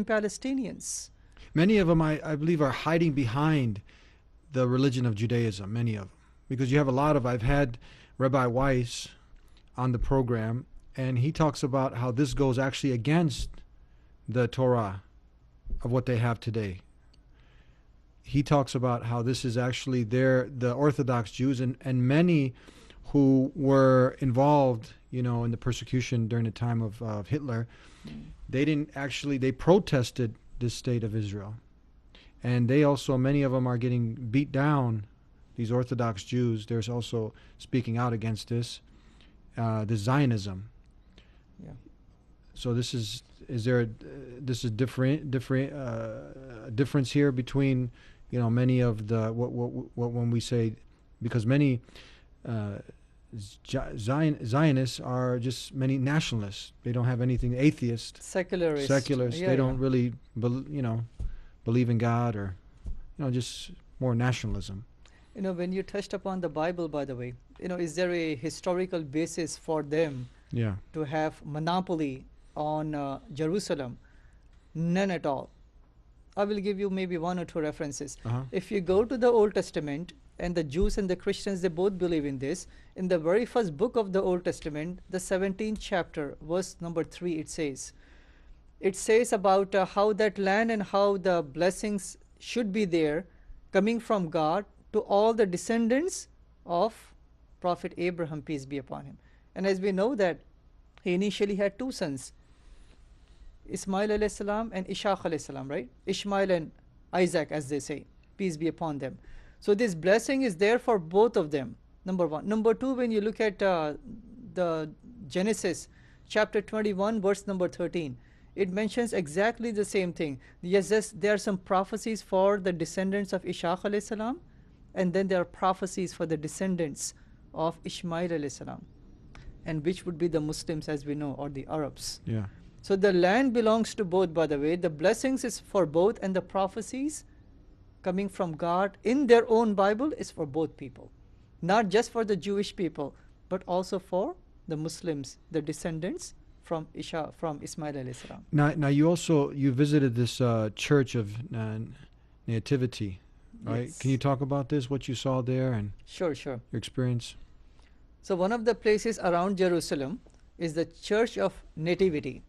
Palestinians. Many of them, I believe, are hiding behind the religion of Judaism, many of them. Because you have a lot of, I've had Rabbi Weiss on the program, and he talks about how this goes actually against the Torah of what they have today. He talks about how this is actually the Orthodox Jews and many who were involved, in the persecution during the time of Hitler. They protested this state of Israel. And they also, many of them are getting beat down, these Orthodox Jews. There's also speaking out against this Zionism. Yeah. So is there difference here between, many of the, what when we say, because many Zionists are just many nationalists. They don't have anything, atheists, Secularists. They don't really, believe in God, or, just more nationalism. When you touched upon the Bible, by the way, is there a historical basis for them to have monopoly on Jerusalem? None at all. I will give you maybe one or two references. If you go to the Old Testament, and the Jews and the Christians, they both believe in this. In the very first book of the Old Testament, the 17th chapter, verse number 3, it says about how that land and how the blessings should be there, coming from God to all the descendants of Prophet Abraham, peace be upon him. And as we know that he initially had two sons, Ismail alayhi salam and Ishaq alayhi salam, right? Ishmael and Isaac, as they say, peace be upon them. So this blessing is there for both of them, number one. Number two, when you look at the Genesis chapter 21, verse number 13, it mentions exactly the same thing. Yes, there are some prophecies for the descendants of Ishaq alayhi salam, and then there are prophecies for the descendants of Ismail alayhi salam, and which would be the Muslims, as we know, or the Arabs. Yeah. So the land belongs to both, by the way. The blessings is for both, and the prophecies coming from God in their own Bible is for both people. Not just for the Jewish people, but also for the Muslims, the descendants from Ismail alayhi salam. Now you visited this church of Nativity, right? Yes. Can you talk about this, what you saw there, and Sure. your experience? So one of the places around Jerusalem is the Church of Nativity.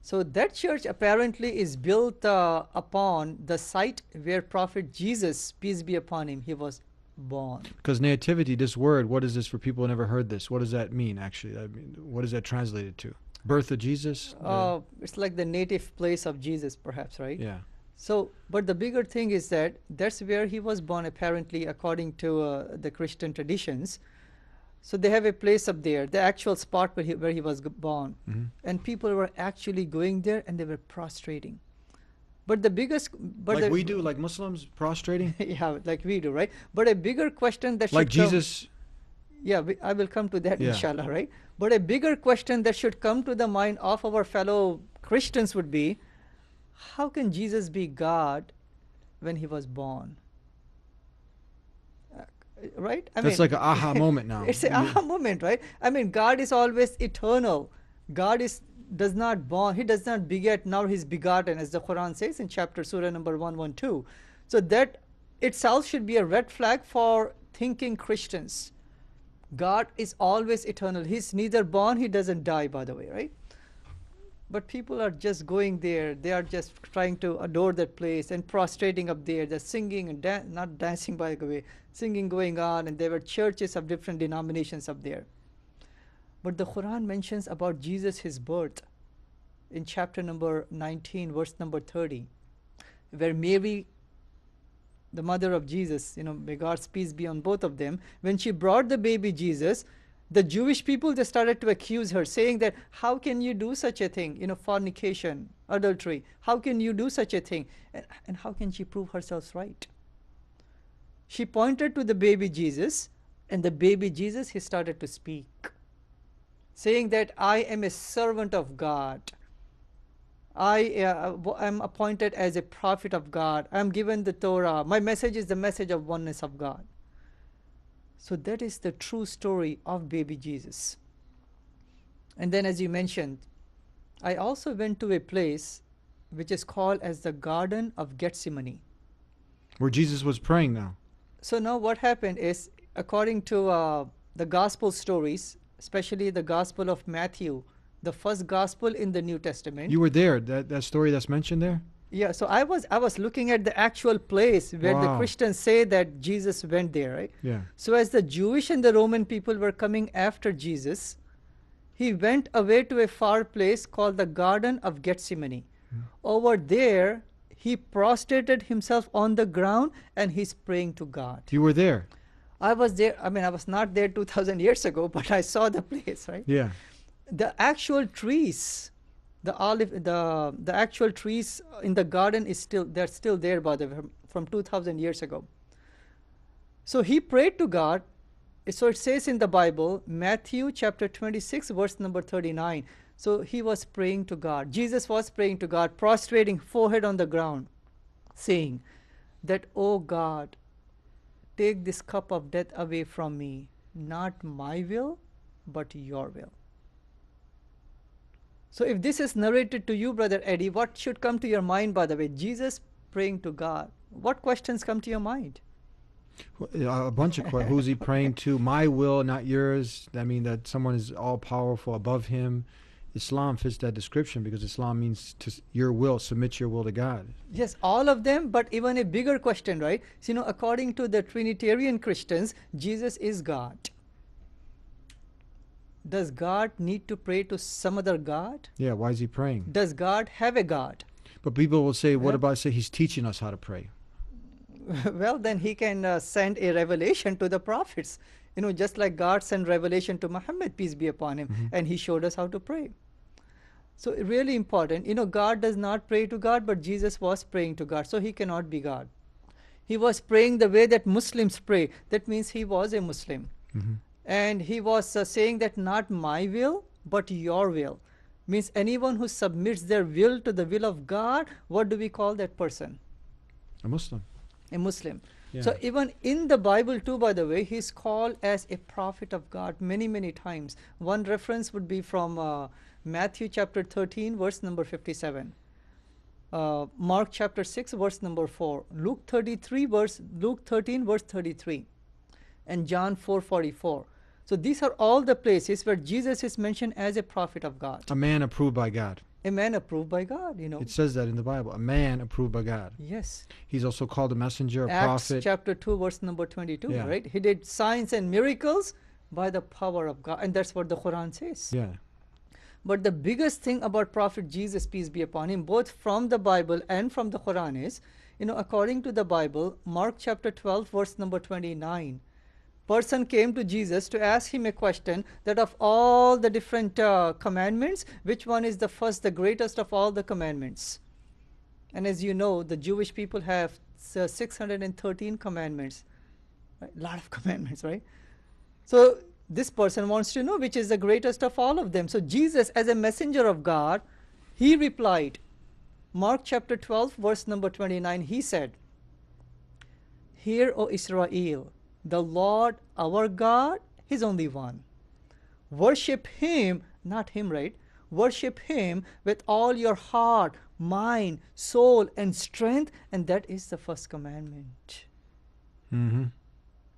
So that church apparently is built upon the site where Prophet Jesus, peace be upon him, he was born. Because nativity, this word, what is this for people who never heard this? What does that mean, actually? What is that translated to? Birth of Jesus? It's like the native place of Jesus, perhaps, right? Yeah. So, but the bigger thing is that that's where he was born, apparently, according to the Christian traditions. So they have a place up there, the actual spot where he was born. Mm-hmm. And people were actually going there and they were prostrating. But the biggest... we do, like Muslims prostrating? Yeah, like we do, right? But a bigger question that like should Jesus? Yeah, I will come to that, inshallah, right? But a bigger question that should come to the mind of our fellow Christians would be, how can Jesus be God when he was born? Right? That's like an aha moment now. It's an aha moment, right? I mean, God is always eternal. God does not born. He does not beget, now he's begotten, as the Quran says in surah number 112. So that itself should be a red flag for thinking Christians. God is always eternal. He's neither born, he doesn't die, by the way, right? But people are just going there. They are just trying to adore that place and prostrating up there. They're singing and not dancing, by the way, singing going on. And there were churches of different denominations up there. But the Quran mentions about Jesus, his birth, in chapter number 19, verse number 30, where Mary, the mother of Jesus, may God's peace be on both of them, when she brought the baby Jesus, the Jewish people, they started to accuse her, saying that, how can you do such a thing? Fornication, adultery. How can you do such a thing? And how can she prove herself right? She pointed to the baby Jesus, and the baby Jesus, he started to speak, saying that I am a servant of God. I am appointed as a prophet of God. I am given the Torah. My message is the message of oneness of God. So that is the true story of baby Jesus. And then, as you mentioned, I also went to a place which is called as the Garden of Gethsemane. Where Jesus was praying now. So now what happened is, according to the gospel stories, especially the Gospel of Matthew, the first gospel in the New Testament. You were there, that story that's mentioned there? Yeah, so I was looking at the actual place where the Wow. Christians say that Jesus went there, right? Yeah. So as the Jewish and the Roman people were coming after Jesus, he went away to a far place called the Garden of Gethsemane. Over there, he prostrated himself on the ground and he's praying to God. You were there? I was there. I mean, I was not there 2,000 years ago, but I saw the place, right? Yeah. The actual trees, the actual trees in the garden they're still there, by the way, from 2,000 years ago. So he prayed to God. So it says in the Bible, Matthew chapter 26, verse number 39. So he was praying to God. Jesus was praying to God, prostrating forehead on the ground, saying that, "Oh God, take this cup of death away from me. Not my will, but your will." So if this is narrated to you, Brother Eddie, what should come to your mind, by the way? Jesus praying to God. What questions come to your mind? A bunch of questions. Who's he praying to? My will, not yours. I mean, that someone is all powerful above him. Islam fits that description because Islam means your will, submit your will to God. Yes, all of them, but even a bigger question, right? So, according to the Trinitarian Christians, Jesus is God. Does God need to pray to some other God? Yeah, why is he praying? Does God have a God? But people will say, what Yeah. about say he's teaching us how to pray? Well, then he can send a revelation to the prophets. Just like God sent revelation to Muhammad, peace be upon him, and he showed us how to pray. So really important. God does not pray to God, but Jesus was praying to God, so he cannot be God. He was praying the way that Muslims pray. That means he was a Muslim. And he was saying that not my will, but your will. Means anyone who submits their will to the will of God, what do we call that person? A Muslim. A Muslim. Yeah. So even in the Bible too, by the way, he's called as a prophet of God many, many times. One reference would be from Matthew chapter 13, verse number 57. Mark chapter 6, verse number 4. Luke 13, verse 33. And John 4:44. So these are all the places where Jesus is mentioned as a prophet of God. A man approved by God. A man approved by God, It says that in the Bible. A man approved by God. Yes. He's also called a messenger, a Acts prophet. chapter 2, verse number 22, Yeah. right? He did signs and miracles by the power of God. And that's what the Quran says. Yeah. But the biggest thing about Prophet Jesus, peace be upon him, both from the Bible and from the Quran is, according to the Bible, Mark chapter 12, verse number 29, person came to Jesus to ask him a question that of all the different commandments, which one is the first, the greatest of all the commandments? And as you know, the Jewish people have 613 commandments. Right? A lot of commandments, right? So this person wants to know which is the greatest of all of them. So Jesus, as a messenger of God, he replied, Mark chapter 12, verse number 29, he said, "Hear, O Israel, the Lord our God is only one. Worship him," not him, right? Worship him with all your heart, mind, soul, and strength, and that is the first commandment.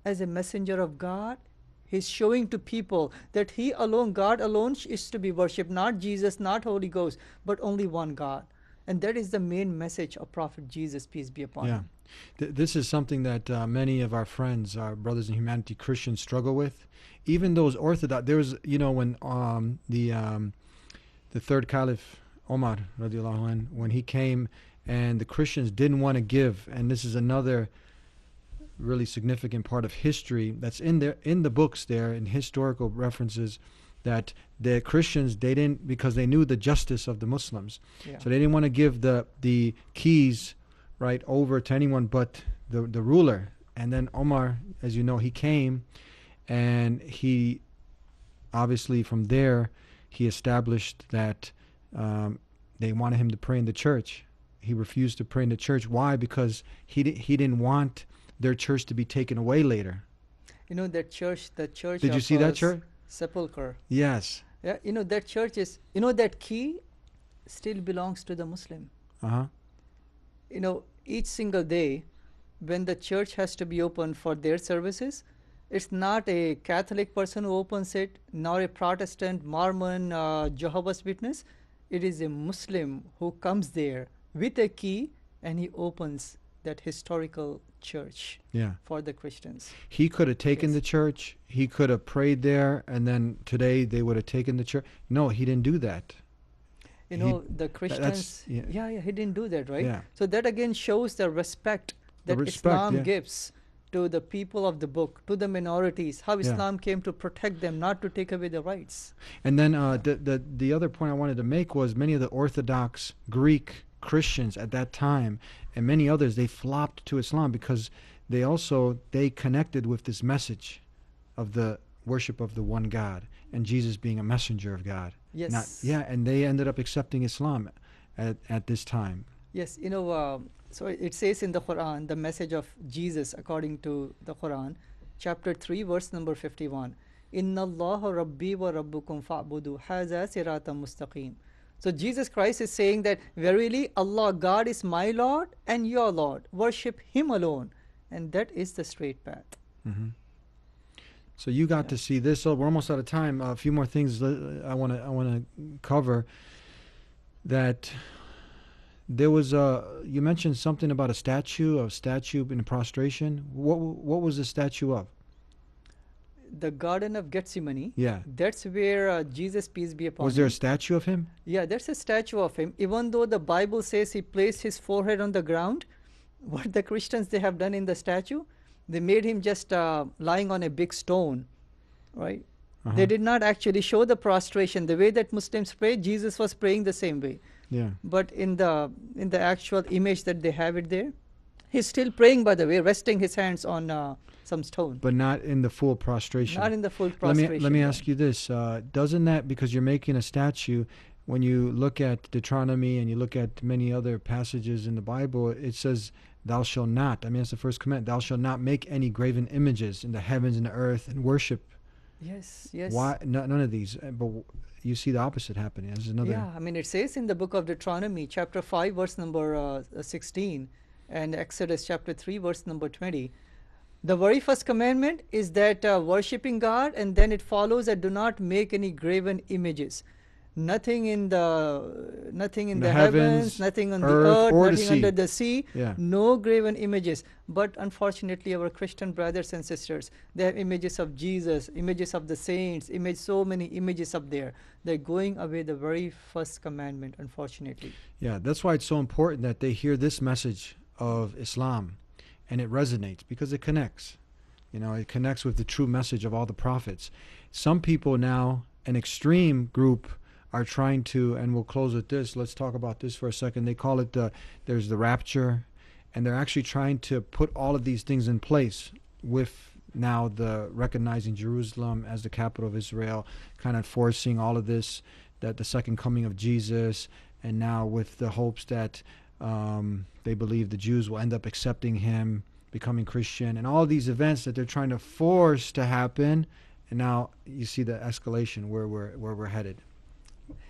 As a messenger of God, he's showing to people that he alone, God alone, is to be worshipped, not Jesus, not Holy Ghost, but only one God. And that is the main message of Prophet Jesus, peace be upon him. This is something that many of our friends, our brothers in humanity, Christians, struggle with. Even those Orthodox, there was, when the third Caliph, Omar, radiallahu anh, when he came and the Christians didn't want to give, and this is another really significant part of history that's in there, in the books there, in historical references, that the Christians, they didn't, because they knew the justice of the Muslims, so they didn't want to give the keys right over to anyone but the ruler. And then Omar, as you know, he came and he obviously from there he established that they wanted him to pray in the church. He refused to pray in the church. Why? Because he didn't want their church to be taken away later. That church, the church. Did you see that church? Sepulchre. Yes. Yeah, that church is, that key still belongs to the Muslim. Uh-huh. You know, each single day when the church has to be open for their services, it's not a Catholic person who opens it, nor a Protestant, Mormon, Jehovah's Witness. It is a Muslim who comes there with a key and he opens that historical church Yeah. for the Christians. He could have taken Yes. the church. He could have prayed there, and then today they would have taken the church. No, he didn't do that. You He- know, the Christians, yeah. yeah, he didn't do that, right? Yeah. So that again shows the respect The that respect, Islam yeah. gives to the people of the book, to the minorities, how Yeah. Islam came to protect them, not to take away their rights. And then the other point I wanted to make was many of the Orthodox Greek Christians at that time and many others, they flopped to Islam because they connected with this message of the worship of the one God and Jesus being a messenger of God. Yes. And they ended up accepting Islam at this time. Yes, you know, so it says in the Quran, the message of Jesus according to the Quran, chapter 3, verse number 51. Inna Allah Rabbi wa Rabbukum fa'budu haza sirata mustaqim. So Jesus Christ is saying that verily Allah, God is my Lord and your Lord. Worship Him alone. And that is the straight path. Hmm. So you got Yeah. to see this. So we're almost out of time. A few more things I want to cover. That there was you mentioned something about a statue in prostration. What was the statue of? The Garden of Gethsemane, Yeah. that's where Jesus, peace be upon Was there a him. statue of him? Yeah, there's a statue of him. Even though the Bible says he placed his forehead on the ground, what the Christians they have done in the statue, they made him just lying on a big stone, right? Uh-huh. They did not actually show the prostration. The way that Muslims pray, Jesus was praying the same way. Yeah. But in the actual image that they have it there, he's still praying, by the way, resting his hands on some stone. But not in the full prostration. Not in the full Let prostration. me yeah. ask you this: doesn't that, because you're making a statue, when you look at Deuteronomy and you look at many other passages in the Bible, it says, "Thou shalt not." I mean, that's the first command. Thou shalt not make any graven images in the heavens and the earth and worship. Yes, yes. Why? None of these. But you see the opposite happening. This is another. Yeah, I mean, it says in the book of Deuteronomy, chapter 5, verse number 16, and Exodus chapter 3, verse number 20. The very first commandment is that worshipping God, and then it follows that do not make any graven images. Nothing in the heavens, nothing on the earth, or the nothing sea. under the sea, Yeah. no graven images. But unfortunately, our Christian brothers and sisters, they have images of Jesus, images of the saints, so many images up there. They're going away the very first commandment, unfortunately. Yeah, that's why it's so important that they hear this message of Islam and it resonates because it connects. You know, it connects with the true message of all the prophets. Some people now, an extreme group, are trying to, and we'll close with this, let's talk about this for a second. They call it there's the rapture, and they're actually trying to put all of these things in place with now the recognizing Jerusalem as the capital of Israel, kind of forcing all of this, that the second coming of Jesus, and now with the hopes that they believe the Jews will end up accepting him, becoming Christian, and all these events that they're trying to force to happen. And now you see the escalation where we're headed.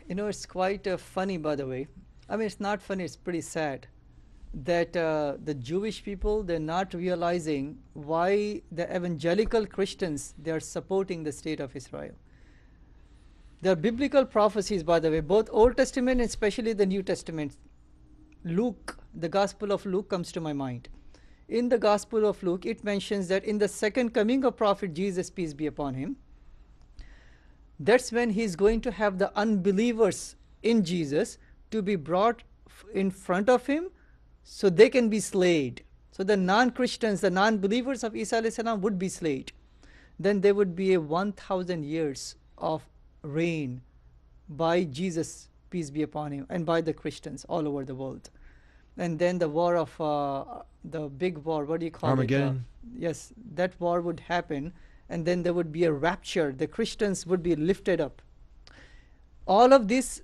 You know, it's quite funny, by the way. I mean, it's not funny, it's pretty sad that the Jewish people, they're not realizing why the evangelical Christians, they are supporting the state of Israel. There are biblical prophecies, by the way, both Old Testament and especially the New Testament. Luke, the Gospel of Luke comes to my mind. In the Gospel of Luke, it mentions that in the second coming of Prophet Jesus, peace be upon him, that's when he's going to have the unbelievers in Jesus to be brought in front of him so they can be slayed. So the non-Christians, the non-believers of Isa alayhi salam would be slayed. Then there would be a 1,000 years of reign by Jesus, peace be upon him, and by the Christians all over the world. And then the war of, the big war, what do you call Armageddon. it? Yes, that war would happen. And then there would be a rapture. The Christians would be lifted up. All of this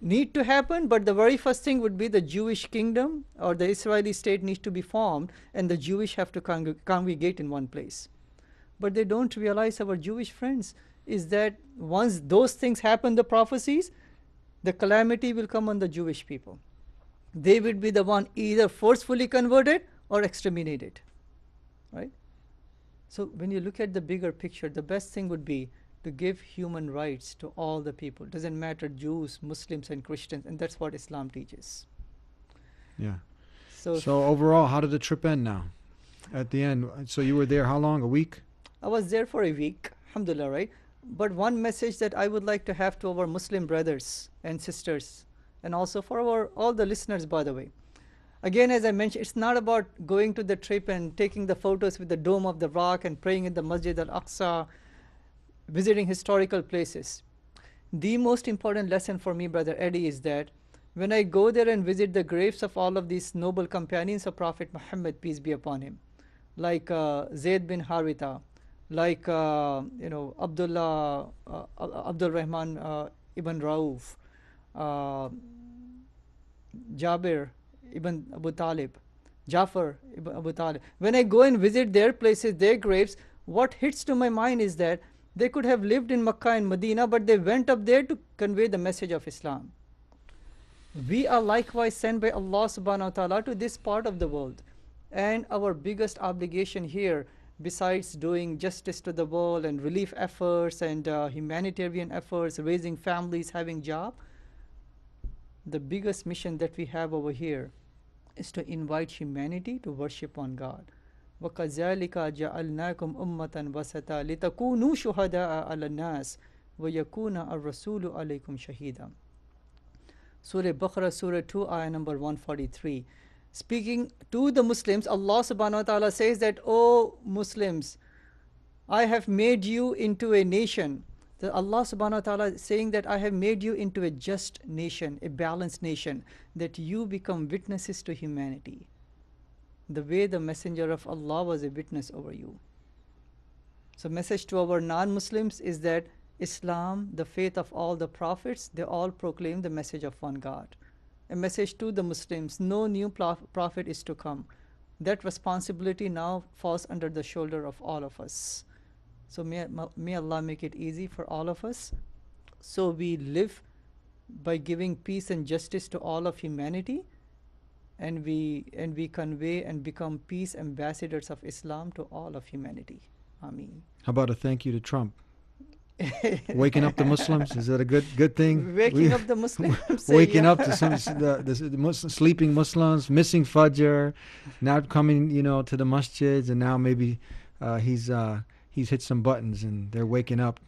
need to happen, but the very first thing would be the Jewish kingdom or the Israeli state needs to be formed, and the Jewish have to congregate in one place. But they don't realize, our Jewish friends, is that once those things happen, the prophecies, the calamity will come on the Jewish people. they would be the one either forcefully converted or exterminated, right? So when you look at the bigger picture, the best thing would be to give human rights to all the people. Doesn't matter Jews, Muslims, and Christians, and that's what Islam teaches. Yeah. So overall, how did the trip end now? At the end, so you were there how long? A week? I was there for a week, alhamdulillah, right? But one message that I would like to have to our Muslim brothers and sisters, and also for all the listeners, by the way. Again, as I mentioned, it's not about going to the trip and taking the photos with the Dome of the Rock and praying in the Masjid al-Aqsa, visiting historical places. The most important lesson for me, Brother Eddie, is that when I go there and visit the graves of all of these noble companions of Prophet Muhammad, peace be upon him, like Zayd bin Haritha, like Abdul Rahman ibn Rauf, Jabir ibn Abu Talib, Jafar ibn Abu Talib. When I go and visit their places, their graves, what hits to my mind is that they could have lived in Makkah and Medina, but they went up there to convey the message of Islam. We are likewise sent by Allah subhanahu wa ta'ala to this part of the world. And our biggest obligation here, besides doing justice to the world and relief efforts and humanitarian efforts, raising families, having job, the biggest mission that we have over here is to invite humanity to worship on God. وَكَذَلِكَ جَعَلْنَاكُمْ أُمَّةً وَسَطًا لِتَكُونُوا شُهَدَاءَ عَلَى النَّاسِ وَيَكُونَ الرَّسُولُ عَلَيْكُمْ شَهِيدًا. Surah Baqarah, Surah 2, ayah number 143. Speaking to the Muslims, Allah subhanahu wa ta'ala says that, O Muslims, I have made you into a nation. The Allah subhanahu wa ta'ala is saying that I have made you into a just nation, a balanced nation, that you become witnesses to humanity. The way the messenger of Allah was a witness over you. So message to our non-Muslims is that Islam, the faith of all the prophets, they all proclaim the message of one God. A message to the Muslims, no new prophet is to come. That responsibility now falls under the shoulder of all of us. So may Allah make it easy for all of us. So we live by giving peace and justice to all of humanity, and we convey and become peace ambassadors of Islam to all of humanity. Ameen. How about a thank you to Trump? Waking up the Muslims, is that a good thing? Waking up the Muslims. Waking up to the Muslim, sleeping Muslims, missing Fajr, not coming, to the masjids, and now maybe he's hit some buttons and they're waking up,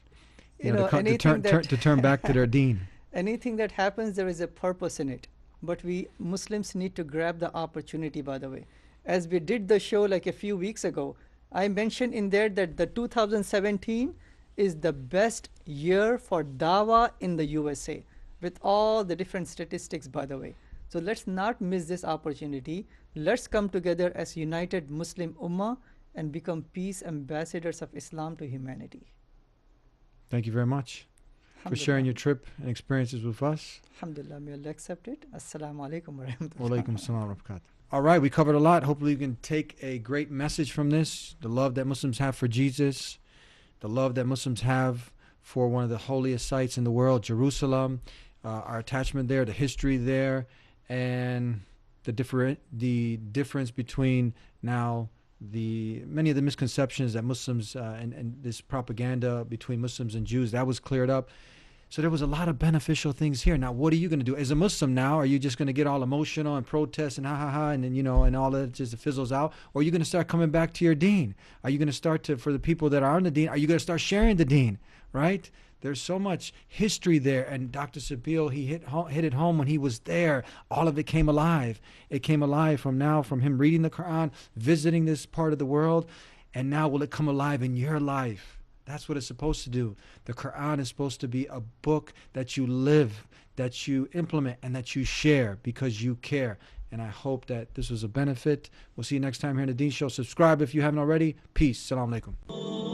to turn back to their Deen. Anything that happens, there is a purpose in it. But we Muslims need to grab the opportunity, by the way. As we did the show like a few weeks ago, I mentioned in there that the 2017 is the best year for dawah in the USA, with all the different statistics, by the way. So let's not miss this opportunity. Let's come together as united Muslim Ummah and become peace ambassadors of Islam to humanity. Thank you very much for sharing your trip and experiences with us. Alhamdulillah, may Allah accept it. Assalamu alaikum wa rahmatullah. Wa alaikum assalam wa barakatuh. All right, we covered a lot. Hopefully you can take a great message from this. The love that Muslims have for Jesus, the love that Muslims have for one of the holiest sites in the world, Jerusalem, our attachment there, the history there, and the difference between now many of the misconceptions that Muslims and this propaganda between Muslims and Jews, that was cleared up. So there was a lot of beneficial things here. Now, what are you going to do as a Muslim now? Are you just going to get all emotional and protest and and then, and all that just fizzles out? Or are you going to start coming back to your Deen? Are you going to start for the people that are on the Deen, are you going to start sharing the Deen, right? There's so much history there. And Dr. Sabil, he hit it home when he was there. All of it came alive. It came alive from him reading the Quran, visiting this part of the world. And now will it come alive in your life? That's what it's supposed to do. The Quran is supposed to be a book that you live, that you implement, and that you share because you care. And I hope that this was a benefit. We'll see you next time here in the Deen Show. Subscribe if you haven't already. Peace. Assalamu alaikum.